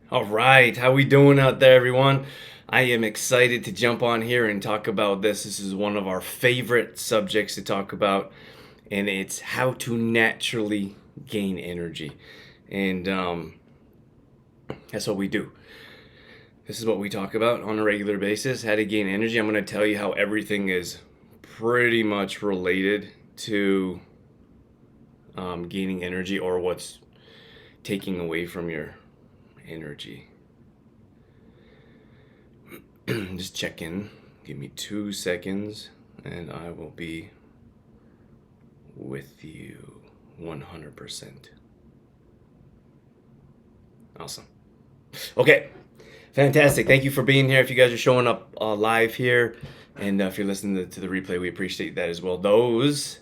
All right, how we doing out there, everyone? I am excited to jump on here and talk about this. This is one of our favorite subjects to talk about, and it's how to naturally gain energy. And that's what we do. This is what we talk about on a regular basis, how to gain energy. I'm going to tell you how everything is pretty much related to gaining energy or what's taking away from your energy. Just check in. Give me 2 seconds and I will be with you 100%. Awesome. Okay, fantastic. Thank you for being here. If you guys are showing up live here and if you're listening to the replay, we appreciate that as well. Those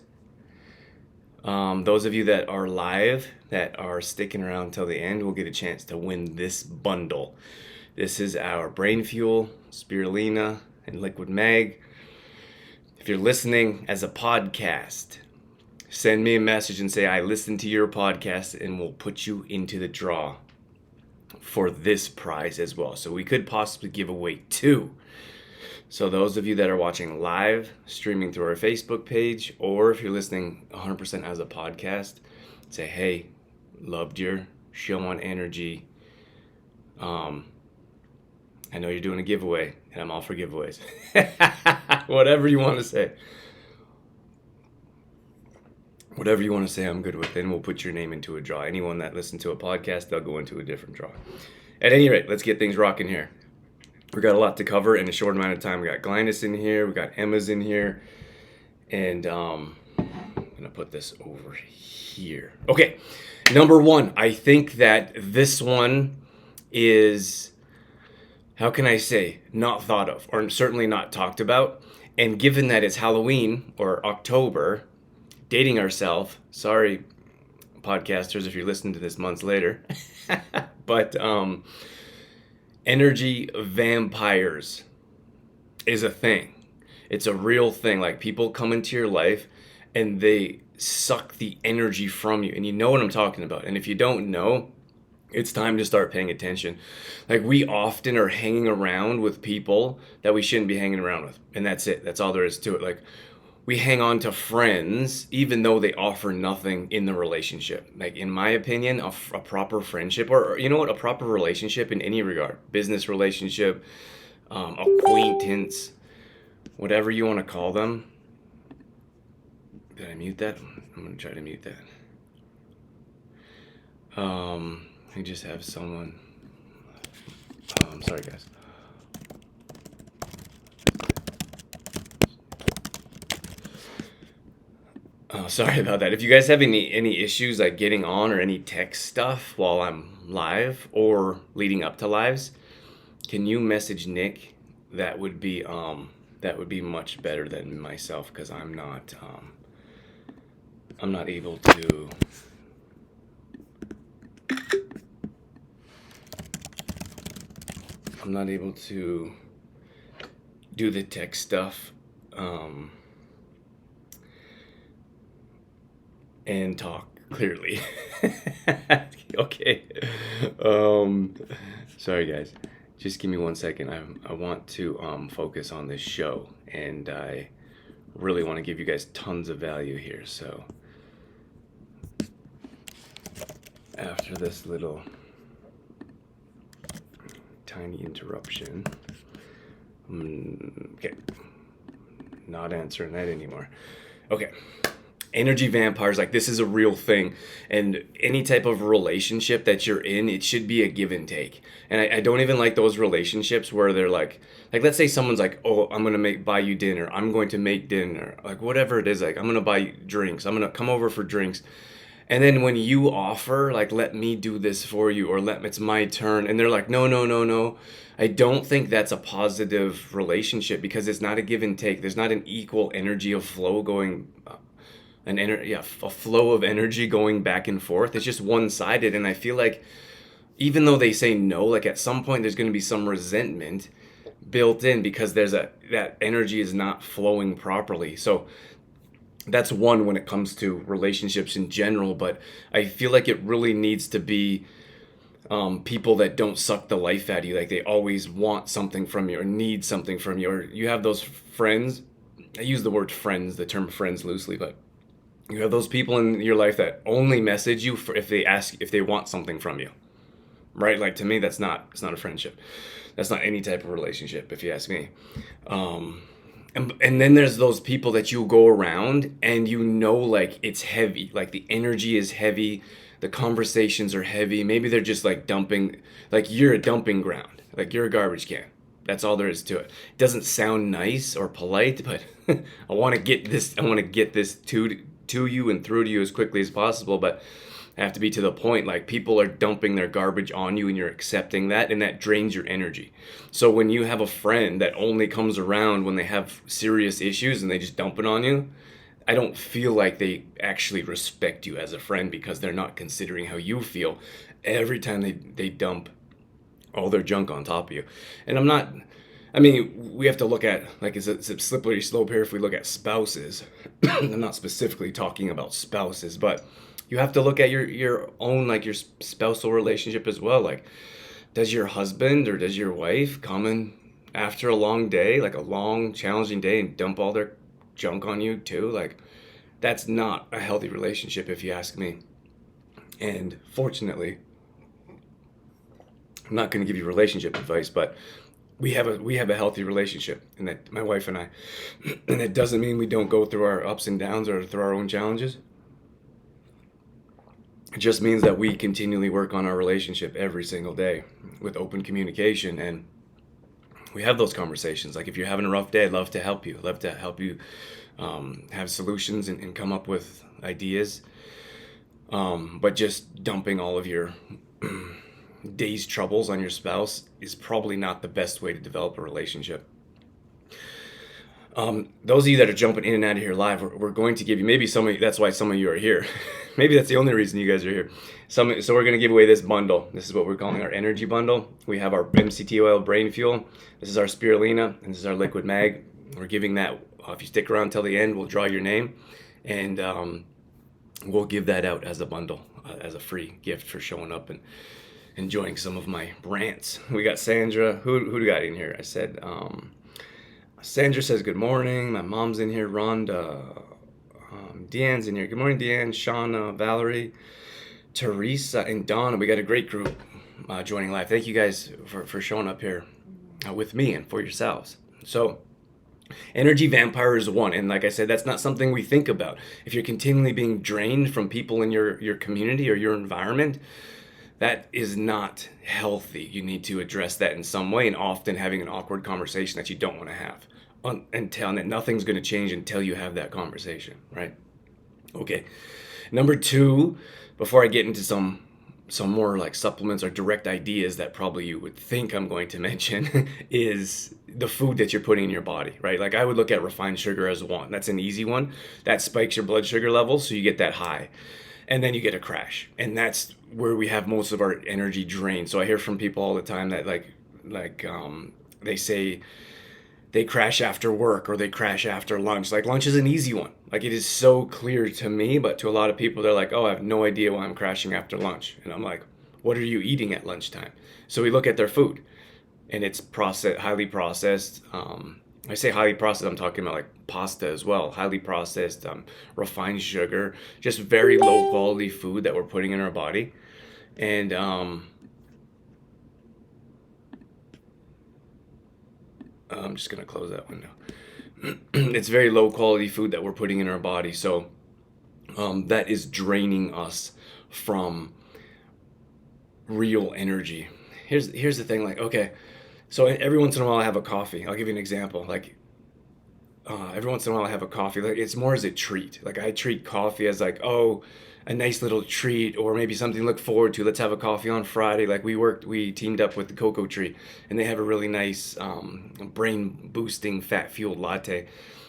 of you that are live, that are sticking around till the end, will get a chance to win this bundle. This is our Brain Fuel, Spirulina, and Liquid Mag. If you're listening as a podcast, send me a message and say, I listened to your podcast, and we'll put you into the draw for this prize as well. So we could possibly give away two. So those of you that are watching live, streaming through our Facebook page, or if you're listening 100% as a podcast, say, hey, loved your show on energy. I know you're doing a giveaway, and I'm all for giveaways. Whatever you want to say. Whatever you want to say, I'm good with. Then we'll put your name into a draw. Anyone that listens to a podcast, they'll go into a different draw. At any rate, let's get things rocking here. We got a lot to cover in a short amount of time. We got Glynis in here. We got Emma's in here. And I'm going to put this over here. Okay, number one, I think that this one is, how can I say, not thought of, or certainly not talked about. And given that it's Halloween or October, dating ourselves, sorry, podcasters, if you're listening to this months later, but energy vampires is a thing. It's a real thing. Like, people come into your life and they suck the energy from you. And you know what I'm talking about. And if you don't know, it's time to start paying attention. Like, we often are hanging around with people that we shouldn't be hanging around with. And that's it. That's all there is to it. Like, we hang on to friends even though they offer nothing in the relationship. Like, in my opinion, a proper friendship, or you know what, a proper relationship in any regard, business relationship, acquaintance, whatever you want to call them. Did I mute that? I'm going to try to mute that. I just have someone. I'm sorry, guys. Oh, sorry about that. If you guys have any issues like getting on or any tech stuff while I'm live or leading up to lives, can you message Nick? That would be much better than myself, because I'm not able to. I'm not able to do the tech stuff and talk clearly. Okay. Sorry, guys. Just give me 1 second. I want to focus on this show, and I really want to give you guys tons of value here. So after this little tiny interruption, okay, not answering that anymore. Okay. Energy vampires, like, this is a real thing, and any type of relationship that you're in, it should be a give and take. And I don't even like those relationships where they're like let's say someone's like, oh, I'm gonna buy you dinner, I'm going to make dinner, like whatever it is, like, I'm gonna buy you drinks, I'm gonna come over for drinks, and then when you offer, like, let me do this for you, or it's my turn, and they're like, no, no, no, no. I don't think that's a positive relationship, because it's not a give and take. There's not an equal energy of flow going, a flow of energy going back and forth. It's just one-sided. And I feel like even though they say no, like, at some point there's going to be some resentment built in, because that energy is not flowing properly. So that's one when it comes to relationships in general. But I feel like it really needs to be People that don't suck the life out of you, like they always want something from you or need something from you, or you have those friends. I use the word friends, the term friends loosely, but you have those people in your life that only message you for if they want something from you, right? Like to me, it's not a friendship. That's not any type of relationship, if you ask me. And then there's those people that you go around and like it's heavy, like the energy is heavy, the conversations are heavy. Maybe they're just like dumping, like you're a dumping ground, like you're a garbage can. That's all there is to it. It doesn't sound nice or polite, but I want to get this. I want to get this to you and through to you as quickly as possible. But I have to be to the point. Like people are dumping their garbage on you, and you're accepting that, and that drains your energy. So when you have a friend that only comes around when they have serious issues and they just dump it on you, I don't feel like they actually respect you as a friend because they're not considering how you feel every time they dump all their junk on top of you. And I mean, we have to look at, like, it's a slippery slope here if we look at spouses. I'm not specifically talking about spouses, but you have to look at your own, like, your spousal relationship as well. Like, does your husband or does your wife come in after a long day, like a long, challenging day, and dump all their junk on you too? Like, that's not a healthy relationship, if you ask me. And fortunately, I'm not going to give you relationship advice, but we have a healthy relationship, and that my wife and I, and it doesn't mean we don't go through our ups and downs or through our own challenges. It just means that we continually work on our relationship every single day with open communication, and we have those conversations. Like if you're having a rough day, I'd love to help you. Love to help you have solutions and come up with ideas. But just dumping all of your day's troubles on your spouse is probably not the best way to develop a relationship. Those of you that are jumping in and out of here live, we're going to give you, maybe that's why some of you are here. Maybe that's the only reason you guys are here. So we're going to give away this bundle. This is what we're calling our energy bundle. We have our MCT oil brain fuel. This is our spirulina, and this is our liquid mag. We're giving that, if you stick around till the end, we'll draw your name, and we'll give that out as a bundle, as a free gift for showing up and enjoying some of my rants. We got Sandra. Who do we got in here? I said, Sandra says good morning. My mom's in here. Rhonda. Deanne's in here. Good morning, Deanne. Shauna, Valerie, Teresa, and Donna. We got a great group joining live. Thank you guys for showing up here with me and for yourselves. So, energy vampire is one. And like I said, that's not something we think about. If you're continually being drained from people in your community or your environment, that is not healthy. You need to address that in some way, and often having an awkward conversation that you don't want to have. And that nothing's going to change until you have that conversation, right? Okay. Number two, before I get into some more like supplements or direct ideas that probably you would think I'm going to mention, is the food that you're putting in your body, right? Like I would look at refined sugar as one. That's an easy one. That spikes your blood sugar levels, so you get that high. And then you get a crash. And that's where we have most of our energy drained. So I hear from people all the time that they say they crash after work or they crash after lunch. Like lunch is an easy one. Like it is so clear to me, but to a lot of people, they're like, oh, I have no idea why I'm crashing after lunch. And I'm like, what are you eating at lunchtime? So we look at their food, and it's highly processed. I say highly processed, I'm talking about like pasta as well. Highly processed, refined sugar, just very low quality food that we're putting in our body. And I'm just going to close that window. It's very low quality food that we're putting in our body. So that is draining us from real energy. Here's the thing, like, okay, so every once in a while I have a coffee. I'll give you an example. Like every once in a while I have a coffee. Like it's more as a treat. Like I treat coffee as like, oh, a nice little treat, or maybe something to look forward to. Let's have a coffee on Friday. Like we teamed up with the Cocoa Tree, and they have a really nice brain boosting fat fueled latte.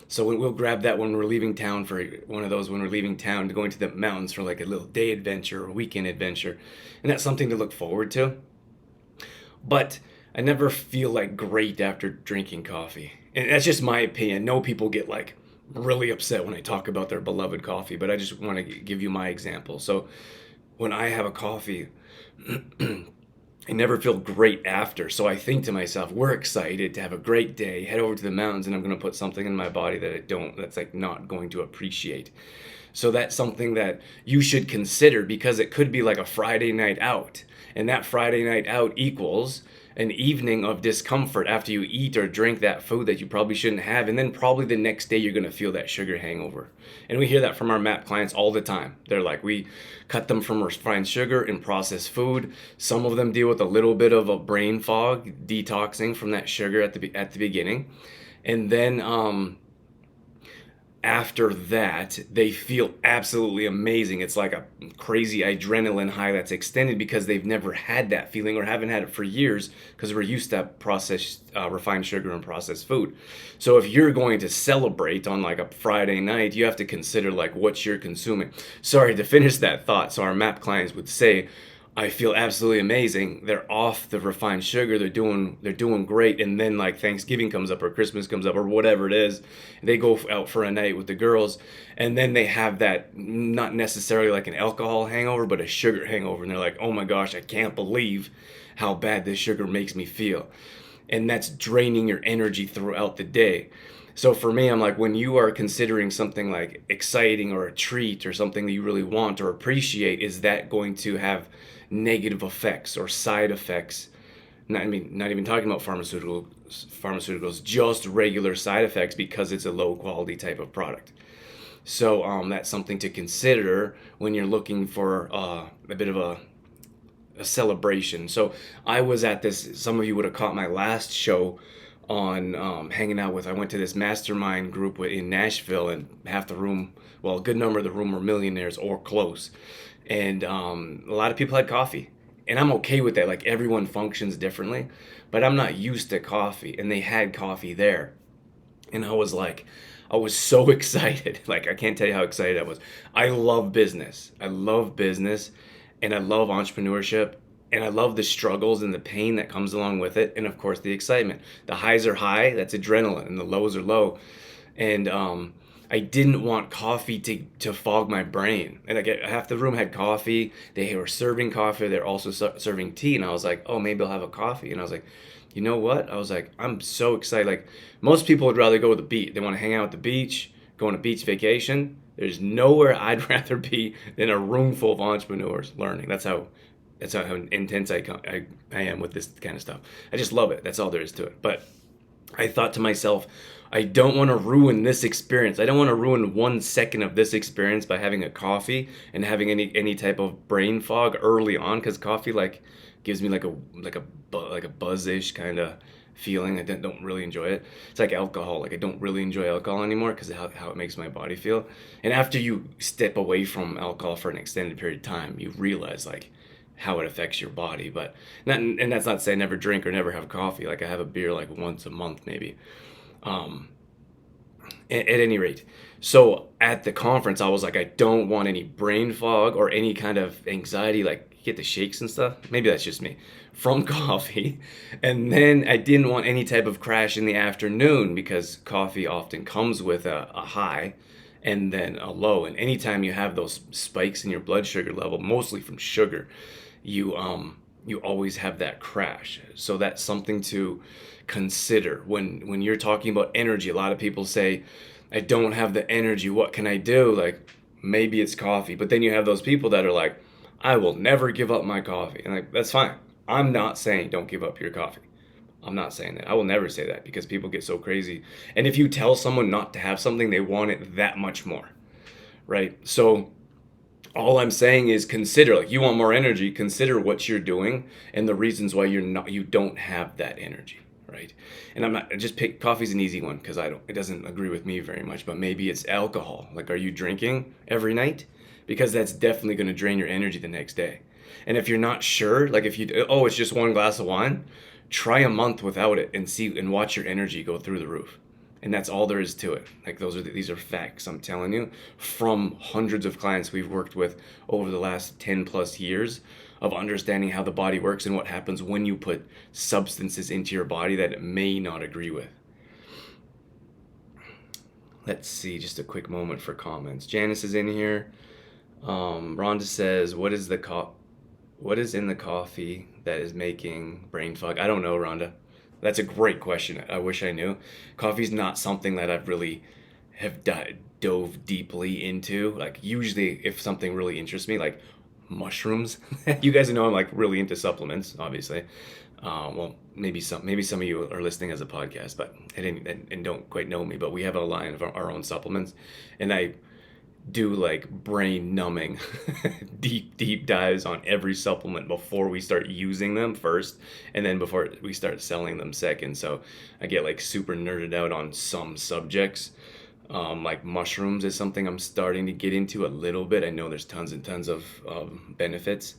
So we'll grab that when we're leaving town, for one of those when we're leaving town to go into the mountains for like a little day adventure or weekend adventure. And that's something to look forward to. But I never feel like great after drinking coffee. And that's just my opinion. No, people get like really upset when I talk about their beloved coffee, but I just want to give you my example. So when I have a coffee, I never feel great after. So I think to myself, we're excited to have a great day, head over to the mountains, and I'm going to put something in my body that that's like not going to appreciate. So that's something that you should consider, because it could be like a Friday night out. And that Friday night out equals an evening of discomfort after you eat or drink that food that you probably shouldn't have. And then probably the next day you're going to feel that sugar hangover. And we hear that from our MAP clients all the time. They're like, we cut them from refined sugar and processed food. Some of them deal with a little bit of a brain fog, detoxing from that sugar at the beginning. And then after that, they feel absolutely amazing. It's like a crazy adrenaline high that's extended, because they've never had that feeling or haven't had it for years, because we're used to processed, refined sugar and processed food. So if you're going to celebrate on like a Friday night, you have to consider like what you're consuming. Sorry, to finish that thought. So our MAP clients would say, I feel absolutely amazing. They're off the refined sugar. They're doing great. And then like Thanksgiving comes up or Christmas comes up or whatever it is, they go out for a night with the girls, and then they have that, not necessarily like an alcohol hangover, but a sugar hangover. And they're like, oh my gosh, I can't believe how bad this sugar makes me feel. And that's draining your energy throughout the day. So for me, I'm like, when you are considering something like exciting or a treat or something that you really want or appreciate, is that going to have negative effects or side effects? Not even talking about pharmaceuticals, just regular side effects, because it's a low quality type of product. So that's something to consider when you're looking for a bit of a celebration. So I was at this, some of you would have caught my last show on hanging out with, I went to this mastermind group in Nashville, and half the room, well, a good number of the room were millionaires or close. And a lot of people had coffee. And I'm okay with that. Like, everyone functions differently, but I'm not used to coffee. And they had coffee there. And I was so excited. Like, I can't tell you how excited I was. I love business. And I love entrepreneurship, and I love the struggles and the pain that comes along with it, and of course the excitement. The highs are high, that's adrenaline, and the lows are low. And I didn't want coffee to fog my brain. And like, half the room had coffee. They were serving coffee. They're also serving tea. And I was like, oh, maybe I'll have a coffee. And I was like, you know what? I was like, I'm so excited. Like, most people would rather go to the beach. They want to hang out at the beach, go on a beach vacation. There's nowhere I'd rather be than a room full of entrepreneurs learning. That's how intense I am with this kind of stuff. I just love it. That's all there is to it. But I thought to myself, I don't want to ruin this experience. I don't want to ruin 1 second of this experience by having a coffee and having any type of brain fog early on, because coffee like gives me like a buzzish kind of feeling. I don't really enjoy it. It's like alcohol. Like, I don't really enjoy alcohol anymore because of how it makes my body feel. And after you step away from alcohol for an extended period of time, you realize like how it affects your body. But and that's not to say I never drink or never have coffee. Like, I have a beer like once a month maybe. At any rate, so at the conference, I was like, I don't want any brain fog or any kind of anxiety, like get the shakes and stuff. Maybe that's just me, from coffee. And then I didn't want any type of crash in the afternoon, because coffee often comes with a high and then a low. And anytime you have those spikes in your blood sugar level, mostly from sugar, you always have that crash. So that's something to consider when you're talking about energy. A lot of people say, I don't have the energy, what can I do? Like, maybe it's coffee. But then you have those people that are like, I will never give up my coffee. And like, that's fine. I'm not saying don't give up your coffee. I'm not saying that. I will never say that, because people get so crazy. And if you tell someone not to have something, they want it that much more, right? So all I'm saying is, consider, like, you want more energy, consider what you're doing and the reasons why you don't have that energy, right? And I'm not just pick coffee's an easy one, because it doesn't agree with me very much. But maybe it's alcohol. Like, are you drinking every night? Because that's definitely going to drain your energy the next day. And if you're not sure, like, if it's just 1 glass of wine, try a month without it and watch your energy go through the roof. And that's all there is to it. Like, these are facts, I'm telling you, from hundreds of clients we've worked with over the last 10 plus years of understanding how the body works and what happens when you put substances into your body that it may not agree with. Let's see, just a quick moment for comments. Janice is in here. Rhonda says, what is the What is in the coffee that is making brain fog? I don't know, Rhonda. That's a great question. I wish I knew. Coffee's not something that I've really have dove deeply into. Like usually, if something really interests me, like mushrooms, you guys know I'm like really into supplements, obviously. Well, maybe some of you are listening as a podcast, but I didn't and don't quite know me. But we have a line of our own supplements, and I do like brain numbing deep dives on every supplement before we start using them first, and then before we start selling them second. So I get like super nerded out on some subjects. Like mushrooms is something I'm starting to get into a little bit. I know there's tons and tons of benefits,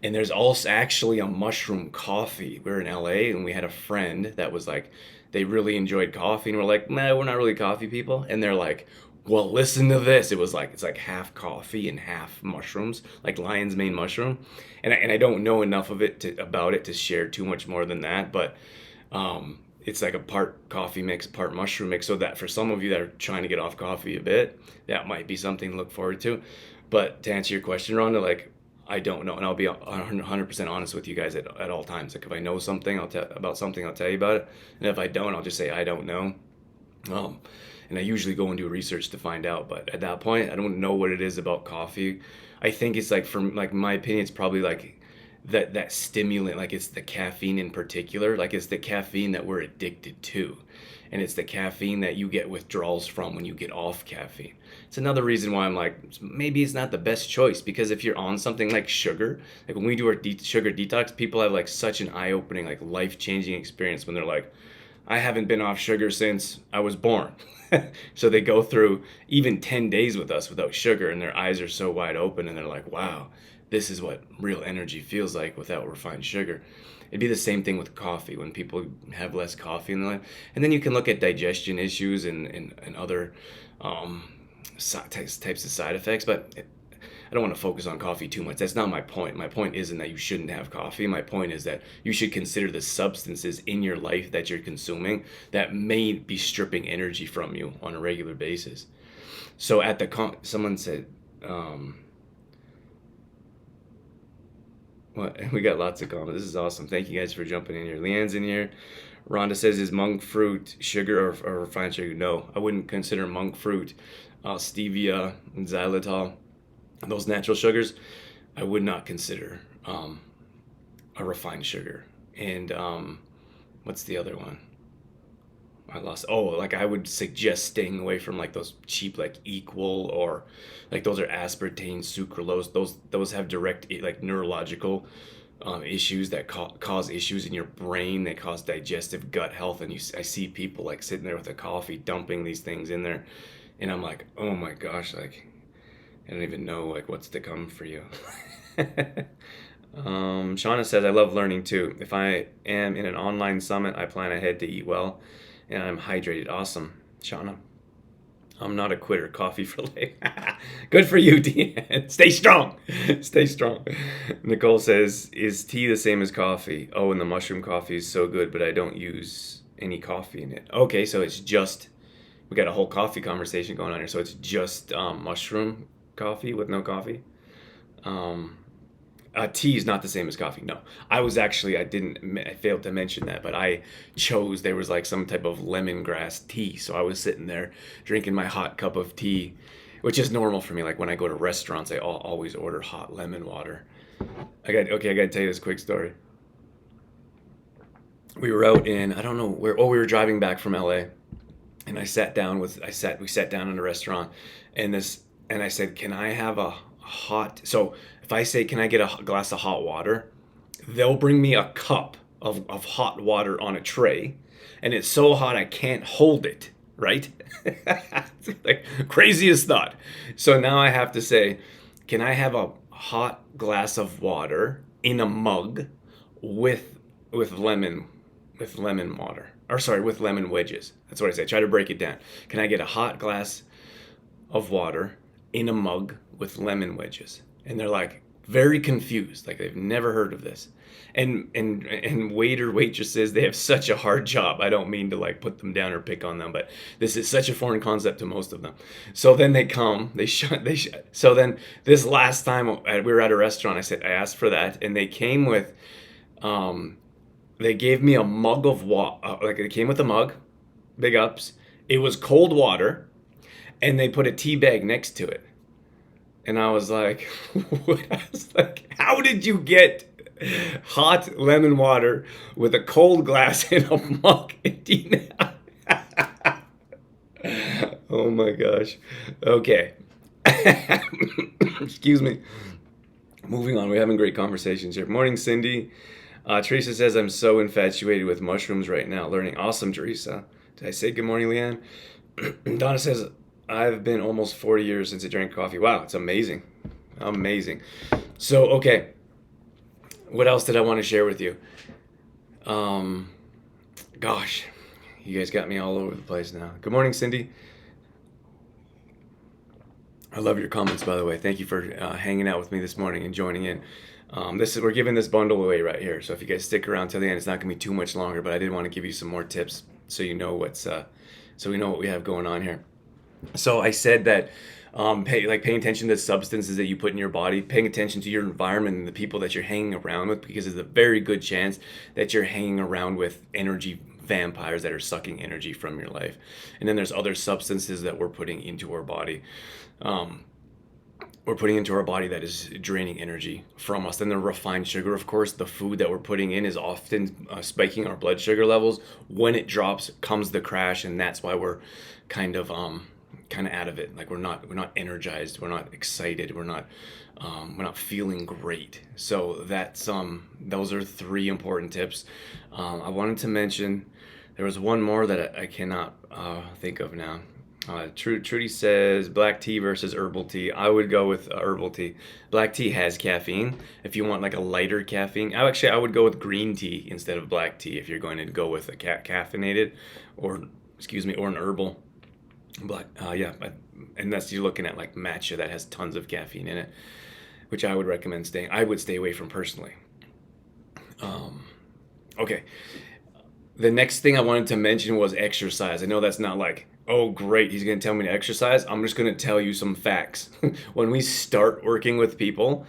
and there's also actually a mushroom coffee. We were in LA and we had a friend that was like, they really enjoyed coffee, and we're like, nah, we're not really coffee people. And they're like, well, listen to this. It was like, it's like half coffee and half mushrooms, like lion's mane mushroom. And I don't know enough of it about it to share too much more than that. But it's like a part coffee mix, part mushroom mix. So that for some of you that are trying to get off coffee a bit, that might be something to look forward to. But to answer your question, Rhonda, like, I don't know, and I'll be 100% honest with you guys at all times. Like if I know something, about something, I'll tell you about it, and if I don't, I'll just say I don't know. Um, and I usually go and do research to find out. But at that point, I don't know what it is about coffee. I think it's like, from like my opinion, it's probably like that stimulant. Like it's the caffeine in particular. Like it's the caffeine that we're addicted to, and it's the caffeine that you get withdrawals from when you get off caffeine. It's another reason why I'm like, maybe it's not the best choice, because if you're on something like sugar, like when we do our sugar detox, people have like such an eye-opening, like life-changing experience when they're like, I haven't been off sugar since I was born. So they go through even 10 days with us without sugar, and their eyes are so wide open, and they're like, wow, this is what real energy feels like without refined sugar. It'd be the same thing with coffee when people have less coffee in their life. And then you can look at digestion issues and other um, types of side effects, but I don't want to focus on coffee too much. That's not my point. My point isn't that you shouldn't have coffee. My point is that you should consider the substances in your life that you're consuming that may be stripping energy from you on a regular basis. So at the someone said, what? We got lots of comments. This is awesome. Thank you guys for jumping in here. Leanne's in here. Rhonda says, is monk fruit sugar or refined sugar? No, I wouldn't consider monk fruit, stevia, xylitol, those natural sugars. I would not consider a refined sugar. And what's the other one? I lost. Oh, like I would suggest staying away from like those cheap like Equal, or like those are aspartame, sucralose. Those have direct like neurological issues that cause issues in your brain. They cause digestive, gut health. And I see people like sitting there with a coffee dumping these things in there, and I'm like, oh my gosh, like I don't even know like what's to come for you. Shauna says, I love learning too. If I am in an online summit, I plan ahead to eat well and I'm hydrated. Awesome, Shauna. I'm not a quitter. Coffee for life. Good for you, Deanne. Stay strong. Stay strong. Nicole says, is tea the same as coffee? Oh, and the mushroom coffee is so good, but I don't use any coffee in it. Okay, so it's just, we got a whole coffee conversation going on here. So it's just mushroom coffee with no coffee. Tea is not the same as coffee. No, I failed to mention that, but I chose, there was like some type of lemongrass tea. So I was sitting there drinking my hot cup of tea, which is normal for me. Like when I go to restaurants, I always order hot lemon water. I got to tell you this quick story. We were out in, I don't know where, we were driving back from LA, and we sat down in a restaurant, and I said, can I have a hot, so if I say, can I get a glass of hot water, they'll bring me a cup of hot water on a tray, and it's so hot I can't hold it, right? Like craziest thought. So now I have to say, can I have a hot glass of water in a mug with lemon water, or sorry, with lemon wedges? That's what I say. Try to break it down. Can I get a hot glass of water in a mug with lemon wedges? And they're like, very confused, like they've never heard of this. And waiter waitresses, they have such a hard job. I don't mean to like put them down or pick on them, but this is such a foreign concept to most of them. So then they come, so then this last time we were at a restaurant, I asked for that, and they came with they gave me a mug of water. Like it came with a mug, big ups. It was cold water, and they put a tea bag next to it. And I was like, what? I was like, how did you get hot lemon water with a cold glass in a mug? Oh my gosh. Okay. Excuse me. Moving on. We're having great conversations here. Morning, Cindy. Teresa says, I'm so infatuated with mushrooms right now. Learning. Awesome, Teresa. Did I say good morning, Leanne? Donna says, I've been almost 40 years since I drank coffee. Wow, it's amazing. Amazing. So, okay. What else did I want to share with you? Gosh, you guys got me all over the place now. Good morning, Cindy. I love your comments, by the way. Thank you for hanging out with me this morning and joining in. We're giving this bundle away right here. So if you guys stick around till the end, it's not gonna be too much longer. But I did want to give you some more tips so you know so we know what we have going on here. So I said that paying attention to substances that you put in your body, paying attention to your environment and the people that you're hanging around with, because there's a very good chance that you're hanging around with energy vampires that are sucking energy from your life. And then there's other substances that we're putting into our body. We're putting into our body that is draining energy from us. Then the refined sugar, of course, the food that we're putting in is often spiking our blood sugar levels. When it drops, comes the crash, and that's why we're kind of out of it. Like we're not energized, we're not excited, we're not feeling great. So that's those are 3 important tips. I wanted to mention there was one more that I cannot think of now. Trudy says black tea versus herbal tea. I would go with herbal tea. Black tea has caffeine. If you want like a lighter caffeine, I would go with green tea instead of black tea if you're going to go with a caffeinated or an herbal. Black, and that's you're looking at like matcha that has tons of caffeine in it, which I would recommend I would stay away from personally. Okay. The next thing I wanted to mention was exercise. I know that's not like, oh great, he's going to tell me to exercise. I'm just going to tell you some facts. When we start working with people,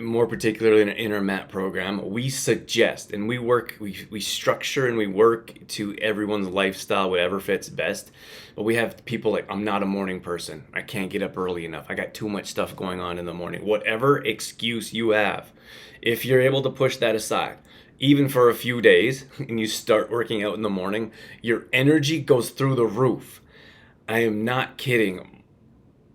more particularly in our MAT program, we suggest and we structure and we work to everyone's lifestyle, whatever fits best. But we have people like, I'm not a morning person. I can't get up early enough. I got too much stuff going on in the morning. Whatever excuse you have, if you're able to push that aside, even for a few days, and you start working out in the morning, your energy goes through the roof. I am not kidding.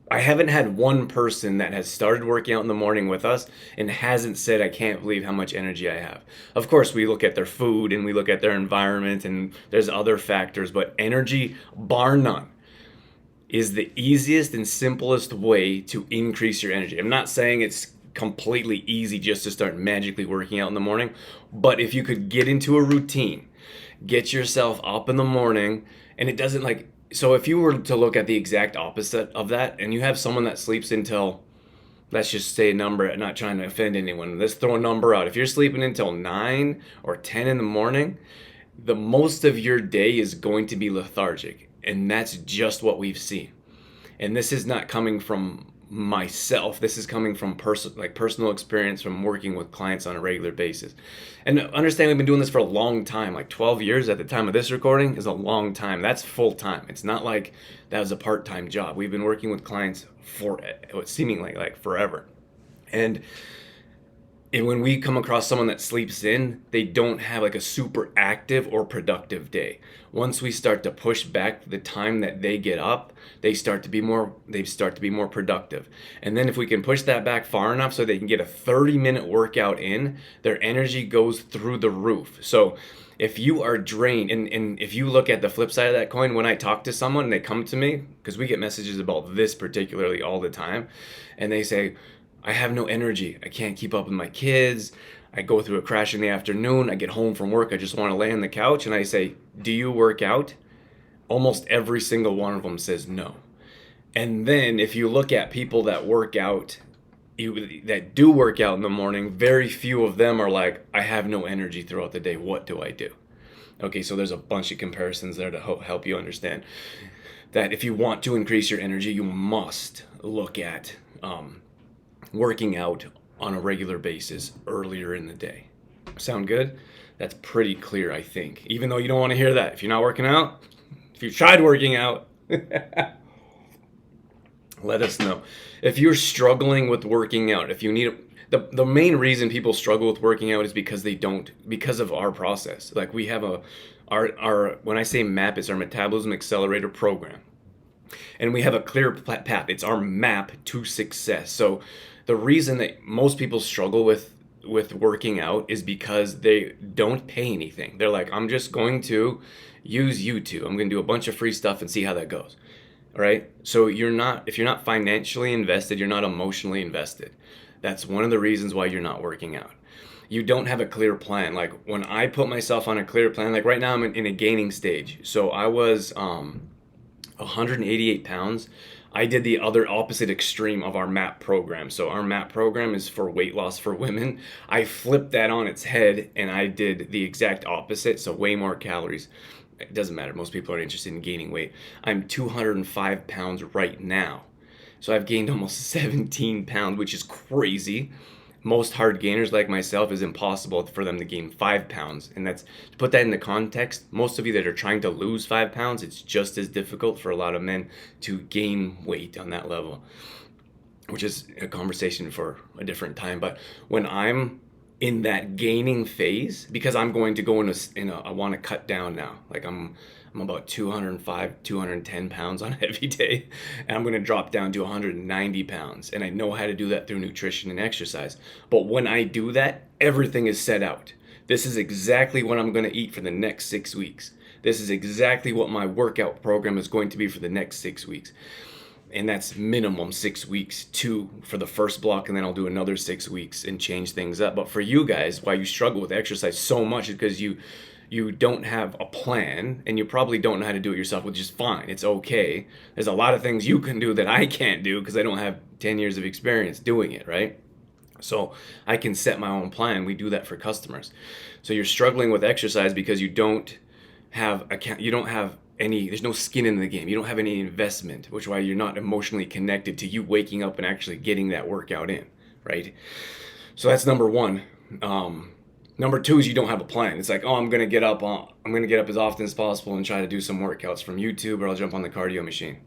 I haven't had one person that has started working out in the morning with us and hasn't said, I can't believe how much energy I have. Of course, we look at their food and we look at their environment and there's other factors, but energy, bar none, is the easiest and simplest way to increase your energy. I'm not saying it's completely easy just to start magically working out in the morning, but if you could get into a routine, get yourself up in the morning, and it doesn't like, so if you were to look at the exact opposite of that, and you have someone that sleeps until, let's just say a number, not trying to offend anyone, let's throw a number out. If you're sleeping until 9 or 10 in the morning, the most of your day is going to be lethargic, and that's just what we've seen. And this is not coming from myself. This is coming from personal experience from working with clients on a regular basis. And understand we've been doing this for a long time, like 12 years at the time of this recording is a long time. That's full time. It's not like that was a part-time job. We've been working with clients for seemingly like forever. And when we come across someone that sleeps in, they don't have like a super active or productive day. Once we start to push back the time that they get up, they start to be more productive. And then if we can push that back far enough so they can get a 30-minute workout in, their energy goes through the roof. So if you are drained, and if you look at the flip side of that coin, when I talk to someone and they come to me, because we get messages about this particularly all the time, and they say, I have no energy. I can't keep up with my kids. I go through a crash in the afternoon. I get home from work. I just want to lay on the couch. And I say, do you work out? Almost every single one of them says no. And then if you look at people that work out that do work out in the morning, very few of them are like, I have no energy throughout the day. What do I do? Okay, so there's a bunch of comparisons there to help you understand that if you want to increase your energy, you must look at working out on a regular basis earlier in the day. Sound good? That's pretty clear, I think. Even though you don't want to hear that. If you're not working out, if you've tried working out, let us know. If you're struggling with working out, if you need the main reason people struggle with working out is because of our process. Like we have our when I say MAP, it's our Metabolism Accelerator program. And we have a clear path. It's our map to success. So the reason that most people struggle with working out is because they don't pay anything. They're like, I'm just going to use YouTube. I'm going to do a bunch of free stuff and see how that goes. All right? So if you're not financially invested, you're not emotionally invested. That's one of the reasons why you're not working out. You don't have a clear plan. Like when I put myself on a clear plan, like right now I'm in a gaining stage. So I was 188 pounds. I did the other opposite extreme of our MAP program. So our MAP program is for weight loss for women. I flipped that on its head and I did the exact opposite. So way more calories. It doesn't matter. Most people are interested in gaining weight. I'm 205 pounds right now. So I've gained almost 17 pounds, which is crazy. Most hard gainers like myself, is impossible for them to gain 5 pounds. And that's, to put that into context, most of you that are trying to lose 5 pounds, it's just as difficult for a lot of men to gain weight on that level, which is a conversation for a different time. But when I'm in that gaining phase, because I'm going to go I want to cut down now. Like I'm about 205, 210 pounds on a heavy day, and I'm going to drop down to 190 pounds. And I know how to do that through nutrition and exercise. But when I do that, everything is set out. This is exactly what I'm going to eat for the next 6 weeks. This is exactly what my workout program is going to be for the next 6 weeks. And that's minimum 6 weeks, 2 for the first block, and then I'll do another 6 weeks and change things up. But for you guys, why you struggle with exercise so much is because you don't have a plan, and you probably don't know how to do it yourself, which is fine. It's okay. There's a lot of things you can do that I can't do because I don't have 10 years of experience doing it, right? So I can set my own plan. We do that for customers. So you're struggling with exercise because you don't have there's no skin in the game. You don't have any investment, which is why you're not emotionally connected to you waking up and actually getting that workout in, right? So that's number one. Number two is you don't have a plan. It's like, I'm gonna get up as often as possible and try to do some workouts from YouTube, or I'll jump on the cardio machine.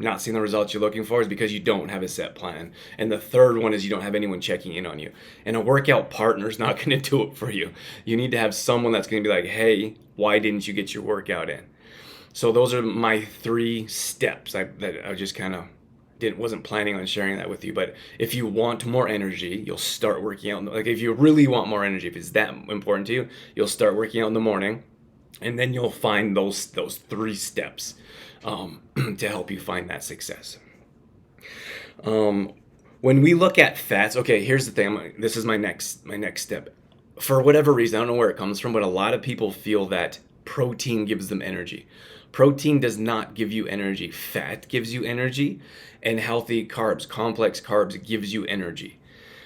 Not seeing the results you're looking for is because you don't have a set plan. And the third one is you don't have anyone checking in on you. And a workout partner is not gonna do it for you. You need to have someone that's gonna be like, hey, why didn't you get your workout in? So those are my 3 steps that I just kind of wasn't planning on sharing that with you. But if you want more energy, you'll start working out. Like if you really want more energy, if it's that important to you, you'll start working out in the morning, and then you'll find those 3 steps to help you find that success. When we look at fats, okay, here's the thing. This is my next step. For whatever reason, I don't know where it comes from, but a lot of people feel that protein gives them energy. Protein does not give you energy. Fat gives you energy, and healthy carbs, complex carbs, gives you energy.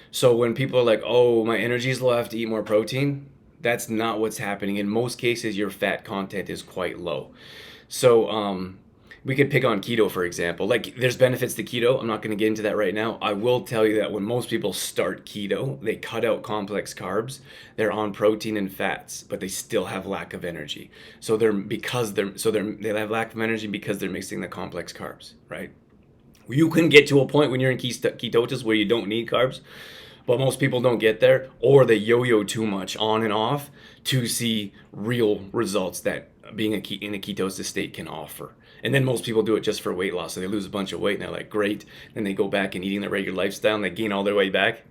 So when people are like, oh, my energy is low, I have to eat more protein, that's not what's happening. In most cases, your fat content is quite low. So we could pick on keto, for example. Like, there's benefits to keto. I'm not going to get into that right now. I will tell you that when most people start keto, they cut out complex carbs. They're on protein and fats, but they still have lack of energy. So they have lack of energy because they're mixing the complex carbs, right? You can get to a point when you're in ketosis where you don't need carbs, but most people don't get there, or they yo-yo too much on and off to see real results that being in a ketosis state can offer. And then most people do it just for weight loss. So they lose a bunch of weight and they're like, great. Then they go back and eating their regular lifestyle and they gain all their weight back.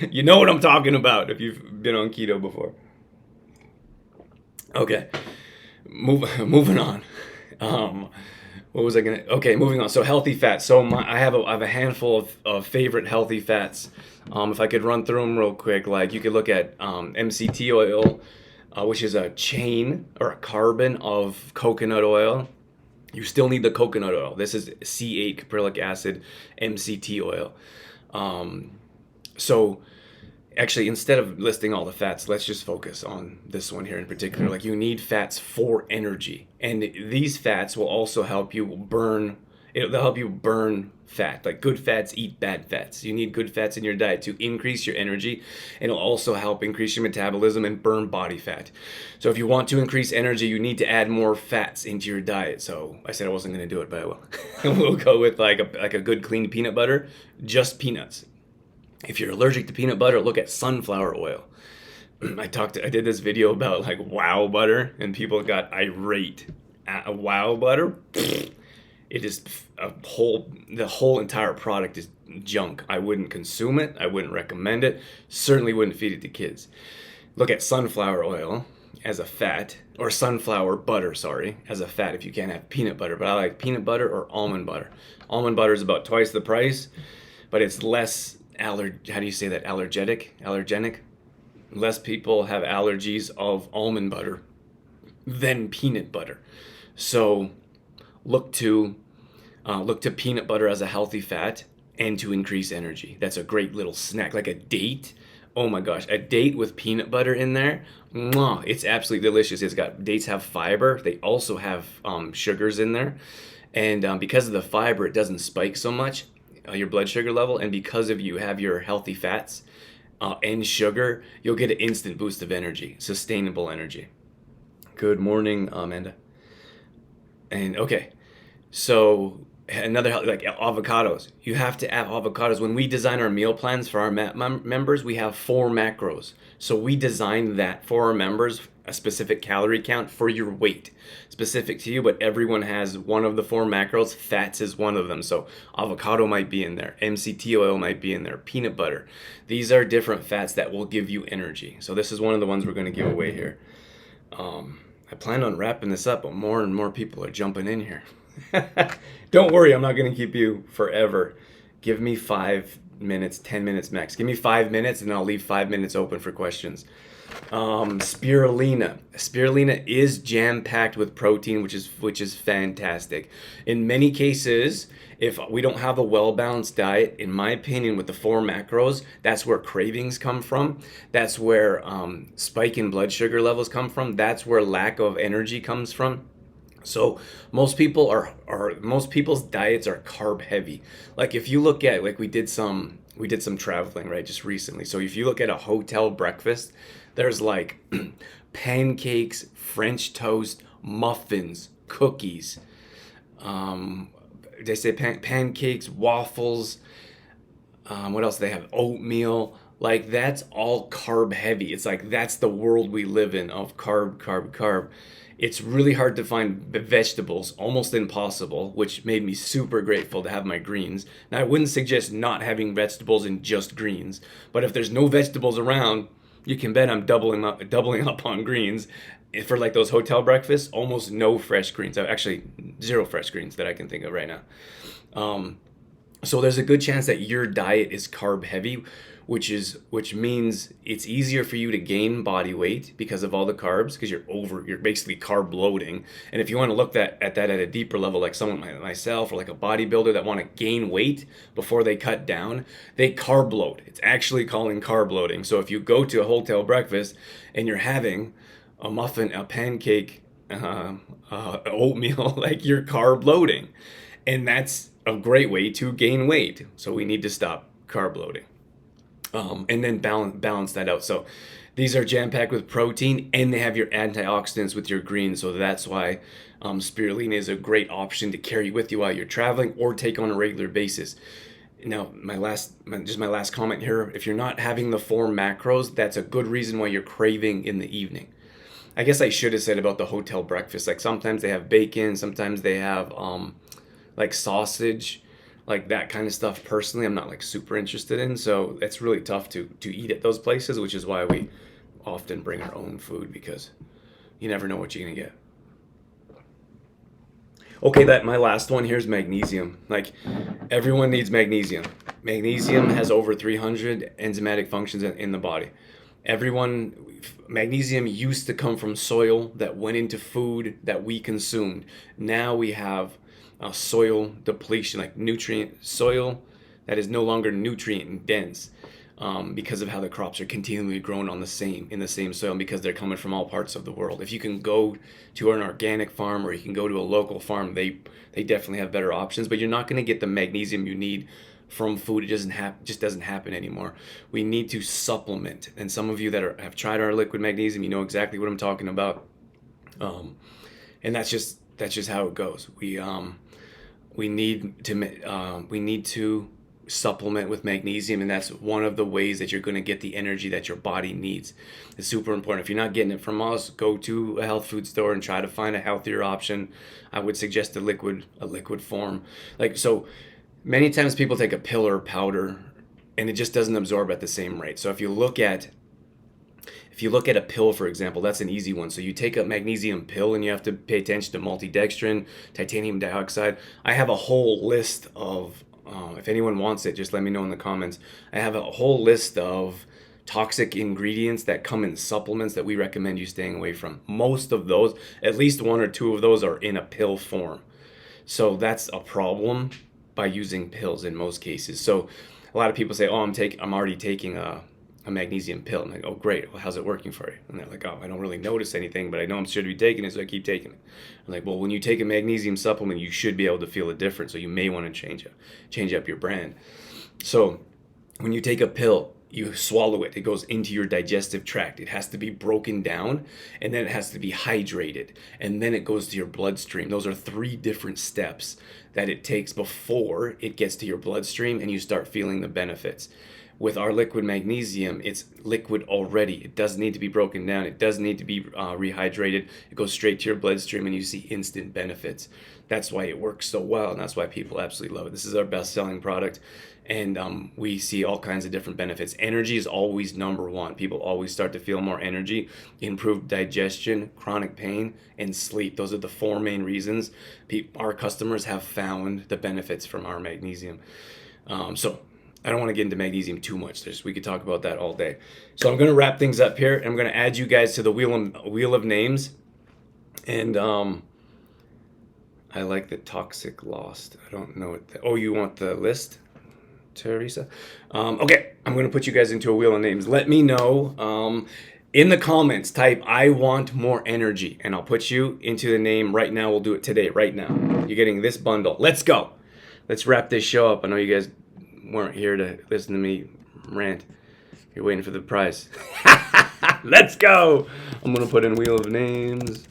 You know what I'm talking about if you've been on keto before. Okay, moving on. Moving on. So healthy fats. So I have a handful of favorite healthy fats. If I could run through them real quick, like you could look at MCT oil, which is a chain or a carbon of coconut oil. You still need the coconut oil. This is C8 caprylic acid, MCT oil. So actually, instead of listing all the fats, let's just focus on this one here in particular. Like, you need fats for energy, and these fats will also help you burn. They'll help you burn fat. Like, good fats eat bad fats. You need good fats in your diet to increase your energy, and it'll also help increase your metabolism and burn body fat. So if you want to increase energy, you need to add more fats into your diet. So I said I wasn't going to do it, but I will. We'll go with like a good clean peanut butter, just peanuts. If you're allergic to peanut butter, look at sunflower oil. I did this video about like wow butter, and people got irate. Wow butter, it is the whole entire product is junk. I wouldn't consume it. I wouldn't recommend it. Certainly wouldn't feed it to kids. Look at sunflower oil as a fat, or sunflower butter, sorry, as a fat if you can't have peanut butter. But I like peanut butter or almond butter. Almond butter is about twice the price, but it's less how do you say that? Allergenic? Less people have allergies of almond butter than peanut butter. So look to peanut butter as a healthy fat and to increase energy. That's a great little snack, like a date. Oh my gosh, a date with peanut butter in there, mwah, it's absolutely delicious. Dates have fiber. They also have sugars in there, and because of the fiber, it doesn't spike so much your blood sugar level, and because of you have your healthy fats and sugar, you'll get an instant boost of energy, sustainable energy. Good morning, Amanda. And okay, so another, like avocados. You have to have avocados. When we design our meal plans for our members, we have 4 macros. So we design that for our members, a specific calorie count for your weight, specific to you, but everyone has one of the 4 macros. Fats is one of them. So avocado might be in there, MCT oil might be in there, peanut butter. These are different fats that will give you energy. So this is one of the ones we're going to give away here. I plan on wrapping this up, but more and more people are jumping in here. Don't worry, I'm not going to keep you forever. Give me 5 minutes, 10 minutes max. Give me 5 minutes and I'll leave 5 minutes open for questions. Spirulina. Spirulina is jam-packed with protein, which is fantastic. In many cases, if we don't have a well-balanced diet, in my opinion, with the 4 macros, that's where cravings come from. That's where spike in blood sugar levels come from. That's where lack of energy comes from. So most people's diets are carb heavy. Like, if you look at, like, we did some traveling, right, just recently. So if you look at a hotel breakfast, there's like pancakes, French toast, muffins, cookies. They say pancakes, waffles. What else do they have? Oatmeal. Like, that's all carb heavy. It's like, that's the world we live in, of carb, carb, carb. It's really hard to find vegetables, almost impossible, which made me super grateful to have my greens. Now, I wouldn't suggest not having vegetables and just greens, but if there's no vegetables around, you can bet I'm doubling up on greens. For like those hotel breakfasts, almost no fresh greens. Actually, 0 fresh greens that I can think of right now. So there's a good chance that your diet is carb heavy, which means it's easier for you to gain body weight because of all the carbs, because you're basically carb loading. And if you want to look at that at a deeper level, like someone like myself or like a bodybuilder that want to gain weight before they cut down, they carb load. It's actually calling carb loading. So if you go to a hotel breakfast and you're having a muffin, a pancake, oatmeal, like, you're carb loading. And that's a great way to gain weight. So we need to stop carb loading. And then balance that out. So these are jam-packed with protein, and they have your antioxidants with your greens. So that's why spirulina is a great option to carry with you while you're traveling or take on a regular basis. Now, my last comment here, if you're not having the 4 macros, that's a good reason why you're craving in the evening. I guess I should have said about the hotel breakfast. Like, sometimes they have bacon, sometimes they have like sausage, like that kind of stuff. Personally, I'm not like super interested in, so it's really tough to eat at those places, which is why we often bring our own food, because you never know what you're gonna get. Okay, my last one here is magnesium. Like, everyone needs magnesium. Magnesium has over 300 enzymatic functions in the body. Magnesium used to come from soil that went into food that we consumed. Now we have soil depletion, like soil that is no longer nutrient dense, because of how the crops are continually grown in the same soil, and because they're coming from all parts of the world. If you can go to an organic farm or you can go to a local farm, they definitely have better options, but you're not going to get the magnesium you need from food. It just doesn't happen anymore. We need to supplement. And some of you that have tried our liquid magnesium, you know exactly what I'm talking about. And that's just how it goes. We need to supplement with magnesium, and that's one of the ways that you're going to get the energy that your body needs. It's super important. If you're not getting it from us, go to a health food store and try to find a healthier option. I would suggest a liquid form. Like, so many times people take a pill or powder and it just doesn't absorb at the same rate. So if you look at a pill, for example, that's an easy one. So you take a magnesium pill and you have to pay attention to multidextrin, titanium dioxide. I have a whole list of, if anyone wants it, just let me know in the comments. I have a whole list of toxic ingredients that come in supplements that we recommend you staying away from. Most of those, at least one or two of those, are in a pill form. So that's a problem by using pills in most cases. So a lot of people say, oh, I'm already taking a magnesium pill. I'm like, oh, great. Well, how's it working for you? And they're like, oh, I don't really notice anything, but I know I'm sure to be taking it, so I keep taking it. I'm like, well, when you take a magnesium supplement, you should be able to feel a difference. So you may want to change up your brand. So when you take a pill, you swallow it. It goes into your digestive tract. It has to be broken down, and then it has to be hydrated, and then it goes to your bloodstream. Those are 3 different steps that it takes before it gets to your bloodstream and you start feeling the benefits. With our liquid magnesium, it's liquid already. It doesn't need to be broken down. It doesn't need to be rehydrated. It goes straight to your bloodstream and you see instant benefits. That's why it works so well, and that's why people absolutely love it. This is our best-selling product, and we see all kinds of different benefits. Energy is always number one. People always start to feel more energy, improved digestion, chronic pain, and sleep. Those are the 4 main reasons our customers have found the benefits from our magnesium. So I don't want to get into magnesium too much. We could talk about that all day. So I'm going to wrap things up here, and I'm going to add you guys to the wheel of names. And I like the toxic lost. I don't know what you want the list, Teresa? Okay, I'm going to put you guys into a wheel of names. Let me know in the comments. Type, I want more energy, and I'll put you into the name right now. We'll do it today, right now. You're getting this bundle. Let's go. Let's wrap this show up. I know you guys weren't here to listen to me rant. You're waiting for the prize. Let's go. I'm going to put in wheel of names.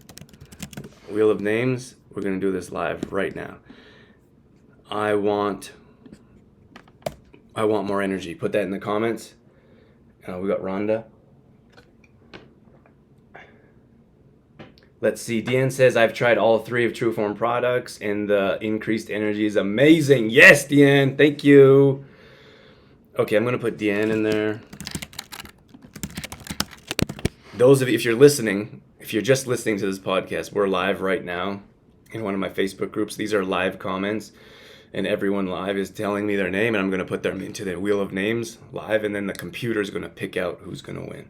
Wheel of names. We're going to do this live right now. I want more energy. Put that in the comments. We got Rhonda. Let's see. Deanne says, I've tried all 3 of Trueform products and the increased energy is amazing. Yes, Deanne. Thank you. Okay, I'm going to put Deanne in there. Those of you, if you're just listening to this podcast, we're live right now in one of my Facebook groups. These are live comments, and everyone live is telling me their name, and I'm going to put them into the wheel of names live, and then the computer is going to pick out who's going to win.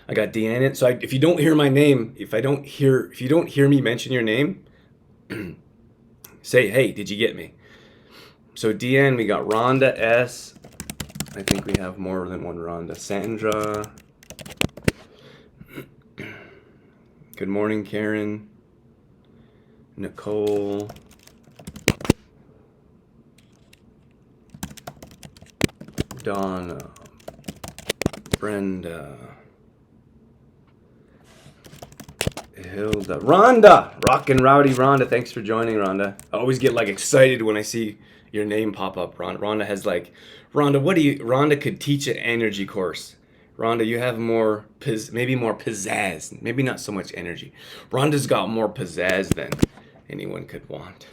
I got Deanne in. So if you don't hear my name, if you don't hear me mention your name, say, hey, did you get me? So Deanne, we got Rhonda S. I think we have more than one Rhonda. Sandra. Good morning, Karen. Nicole. Donna. Brenda. Hilda. Rhonda! Rockin' Rowdy Rhonda. Thanks for joining, Rhonda. I always get excited when I see your name pop up, Rhonda. Rhonda could teach an energy course. Rhonda, you have maybe more pizzazz. Maybe not so much energy. Rhonda's got more pizzazz than anyone could want.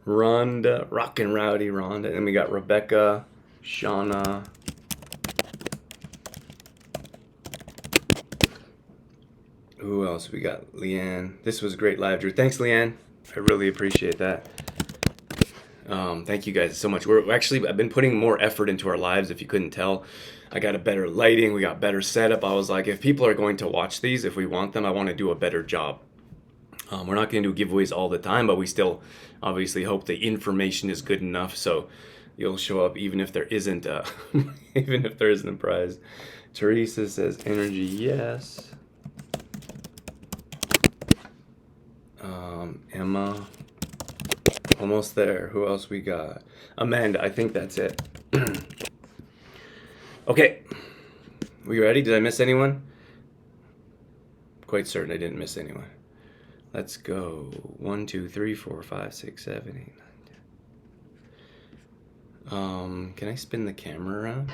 Rhonda, Rockin' Rowdy Rhonda. Then we got Rebecca, Shauna. Who else? We got Leanne. This was great live, Drew. Thanks, Leanne. I really appreciate that. Thank you guys so much. I've been putting more effort into our lives, if you couldn't tell. I got a better lighting. We got better setup. I was like, if people are going to watch these, if we want them, I want to do a better job. We're not going to do giveaways all the time, but we still obviously hope the information is good enough so you'll show up even if there isn't a even if there isn't a prize. Teresa says energy, yes. Emma, almost there. Who else we got? Amanda, I think that's it. Okay, we ready? Did I miss anyone? Quite certain I didn't miss anyone. Let's go. 1, 2, 3, 4, 5, 6, 7, 8, 9, 10. Can I spin the camera around?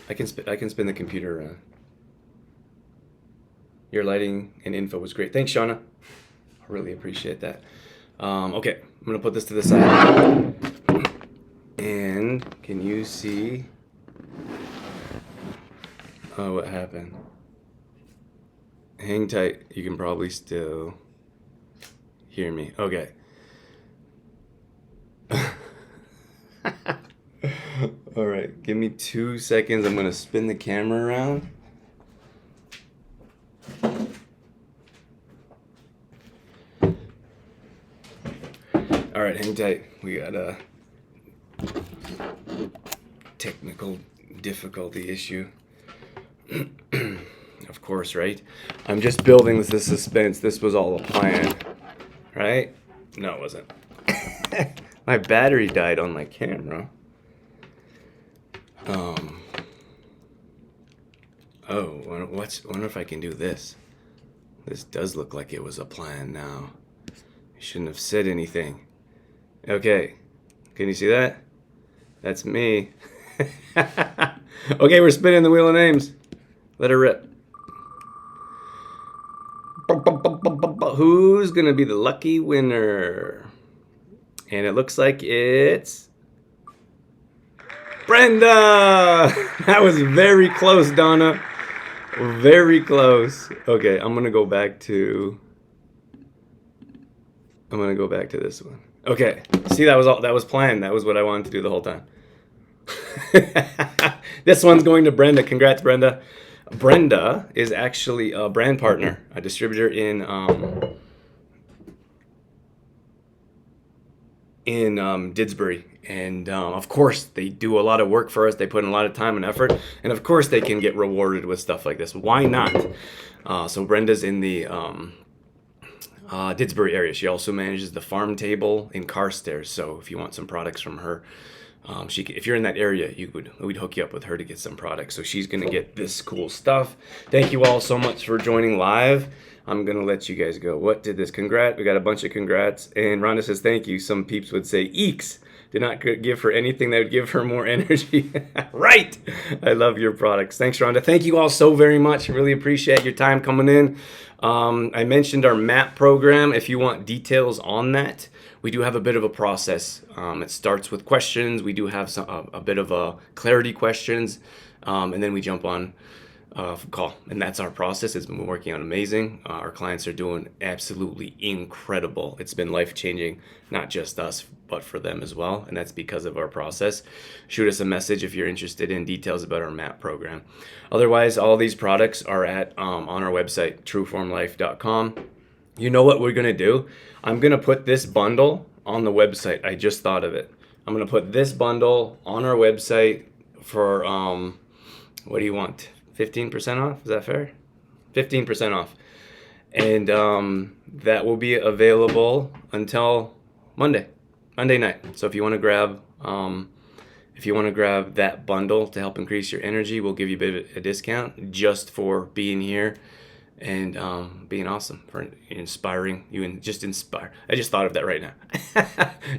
I can spin the computer around. Your lighting and info was great. Thanks, Shauna. I really appreciate that. Okay, I'm gonna put this to the side. And can you see? Oh, what happened? Hang tight. You can probably still hear me. Okay. All right, give me 2 seconds. I'm gonna spin the camera around. All right, hang tight. We got a technical difficulty issue. Of course, right? I'm just building the suspense. This was all a plan, right? No, it wasn't. My battery died on my camera. Oh, wonder if I can do this. This does look like it was a plan now. I shouldn't have said anything. Okay, can you see that? That's me. Okay, we're spinning the wheel of names. Let her rip. Who's gonna be the lucky winner? And it looks like it's Brenda! That was very close, Donna. Very close. Okay, I'm gonna go back to this one. Okay, see, that was planned. That was what I wanted to do the whole time. This one's going to Brenda. Congrats, Brenda. Brenda is actually a brand partner, a distributor in Didsbury. And of course, they do a lot of work for us. They put in a lot of time and effort. And of course, they can get rewarded with stuff like this. Why not? So Brenda's in the Didsbury area. She also manages the farm table in Carstairs. So if you want some products from her, if you're in that area, we'd hook you up with her to get some products. So she's gonna get this cool stuff. Thank you all so much for joining live. I'm gonna let you guys go. What did this? Congrats. We got a bunch of congrats. And Rhonda says thank you. Some peeps would say eeks. Did not give her anything that would give her more energy. Right. I love your products. Thanks, Rhonda. Thank you all so very much. Really appreciate your time coming in. I mentioned our MAP program. If you want details on that, we do have a bit of a process. It starts with questions. We do have a bit of a clarity questions, and then we jump on call. And that's our process. It's been working out amazing. Our clients are doing absolutely incredible. It's been life-changing, not just us, but for them as well. And that's because of our process. Shoot us a message if you're interested in details about our MAP program. Otherwise, all these products are on our website, trueformlife.com. You know what we're going to do? I'm going to put this bundle on the website. I just thought of it. I'm going to put this bundle on our website for, what do you want? 15% off? Is that fair? 15% off. And that will be available until Monday night. So if you want to grab that bundle to help increase your energy, we'll give you a bit of a discount just for being here and being awesome, for inspiring you and just inspire. I just thought of that right now.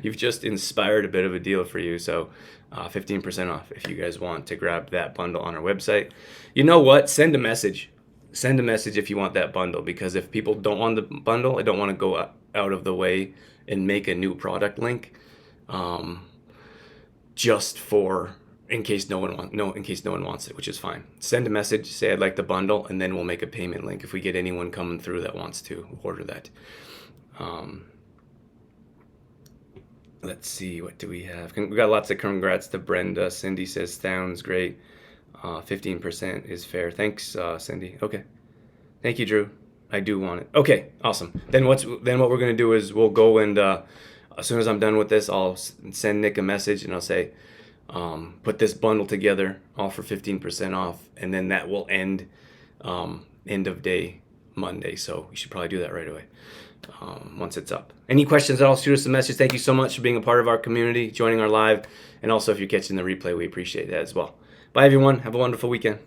You've just inspired a bit of a deal for you. So 15% off if you guys want to grab that bundle on our website. You know what? Send a message. Send a message if you want that bundle, because if people don't want the bundle, I don't want to go out of the way and make a new product link just for in case no one wants it, which is fine. Send a message, say I'd like the bundle, and then we'll make a payment link if we get anyone coming through that wants to order that. Let's see, what do we have? We got lots of congrats to Brenda. Cindy says sounds great. 15% is fair. Thanks, Cindy. Okay. Thank you, Drew. I do want it. Okay, awesome. Then what we're gonna do is we'll go and as soon as I'm done with this, I'll send Nick a message and I'll say, put this bundle together, all for 15% off, and then that will end end of day Monday. So you should probably do that right away once it's up. Any questions at all, shoot us a message. Thank you so much for being a part of our community, joining our live, and also if you're catching the replay, we appreciate that as well. Bye everyone. Have a wonderful weekend.